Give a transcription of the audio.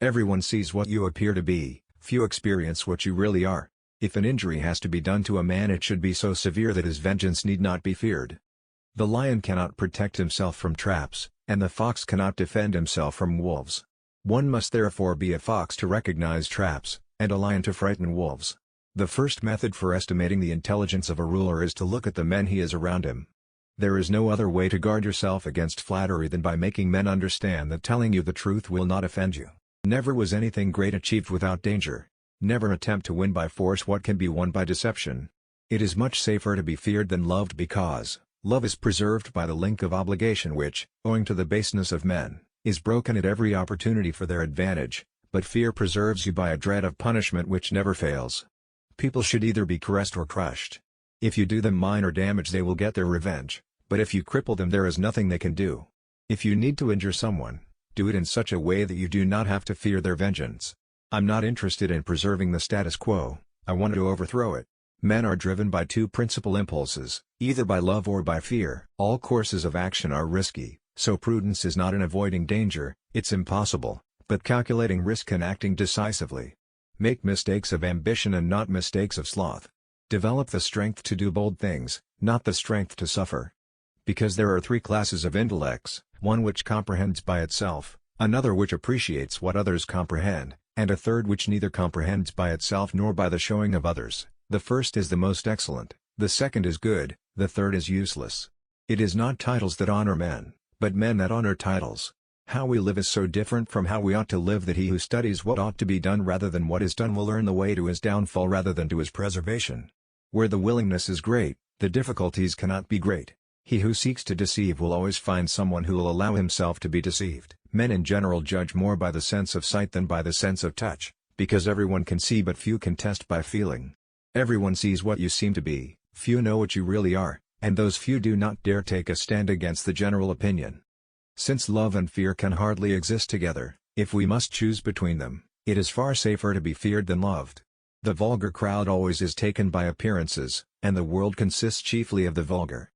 Everyone sees what you appear to be, few experience what you really are. If an injury has to be done to a man, it should be so severe that his vengeance need not be feared. The lion cannot protect himself from traps, and the fox cannot defend himself from wolves. One must therefore be a fox to recognize traps, and a lion to frighten wolves. The first method for estimating the intelligence of a ruler is to look at the men he has around him. There is no other way to guard yourself against flattery than by making men understand that telling you the truth will not offend you. Never was anything great achieved without danger. Never attempt to win by force what can be won by deception. It is much safer to be feared than loved, because love is preserved by the link of obligation which, owing to the baseness of men, is broken at every opportunity for their advantage, but fear preserves you by a dread of punishment which never fails. People should either be caressed or crushed. If you do them minor damage, they will get their revenge, but if you cripple them, there is nothing they can do. If you need to injure someone, do it in such a way that you do not have to fear their vengeance. I'm not interested in preserving the status quo, I want to overthrow it. Men are driven by two principal impulses, either by love or by fear. All courses of action are risky, so prudence is not in avoiding danger, it's impossible, but calculating risk and acting decisively. Make mistakes of ambition and not mistakes of sloth. Develop the strength to do bold things, not the strength to suffer. Because there are three classes of intellects, one which comprehends by itself, another which appreciates what others comprehend, and a third which neither comprehends by itself nor by the showing of others. The first is the most excellent, the second is good, the third is useless. It is not titles that honor men, but men that honor titles. How we live is so different from how we ought to live that he who studies what ought to be done rather than what is done will earn the way to his downfall rather than to his preservation. Where the willingness is great, the difficulties cannot be great. He who seeks to deceive will always find someone who will allow himself to be deceived. Men in general judge more by the sense of sight than by the sense of touch, because everyone can see but few can test by feeling. Everyone sees what you seem to be, few know what you really are, and those few do not dare take a stand against the general opinion. Since love and fear can hardly exist together, if we must choose between them, it is far safer to be feared than loved. The vulgar crowd always is taken by appearances, and the world consists chiefly of the vulgar.